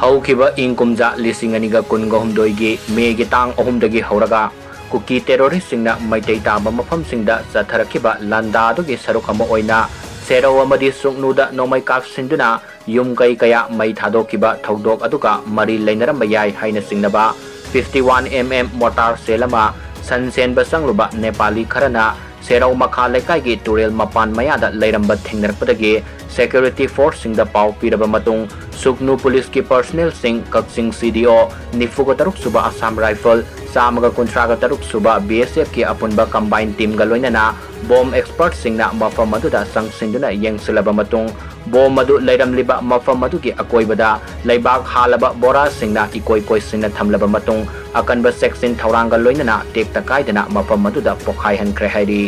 हौखिबा इंकुमजा लिसिंग अनिगा कुनगा हुमदोइगी Maggi तांग अहुमदगी हौरगा cookie terrorist सिंगना Meitei ताबा मफमसिंगदा चथरखिबा लंदा अदुगी सरुक अमा ओइना सेरौ अमदी सुग्नुदा नोमै काफसिंदुना yum कै कया मै थादोखिबा थौदोक अदुगा मरी लैनरंबा याई हाइना चिंगनबा 51 mm मोटार सेलमा सनसेन बसंगलुबा नेपाली खरना सेरौ मखा लेकाइगी तुरेल मपान मयादा लैरंबा थेंगनरपदगी सेक्यूरिटी फोर्स सिंगदा पाव पिरबा मतुंग सुग्नु पुलिस की पर्सनल सिंग कक्सिंग सीडीओ निफुगा तरुक सुबा असम राइफल सामगा कुंथ्रागा तरुक सुबा बीएसएफ की अपुनबा कंबाइन टीम गा लोइनना बॉम एक्सपर्ट सिंगना मफम मदुदा संगसिंदुना यंगसिलबा मतुंग बॉम मदु लैरमलिबा मफम मदुगी अकोइबदा लैबाग हालबा बोरा सिंगना इकोइ कोइ सिंगना थमलबा मतुंग अकनबा सेक्शन थौरांगा लोइनना टेक तकाइदना मफम मदुदा पोखाइ हनख्रे हाइरी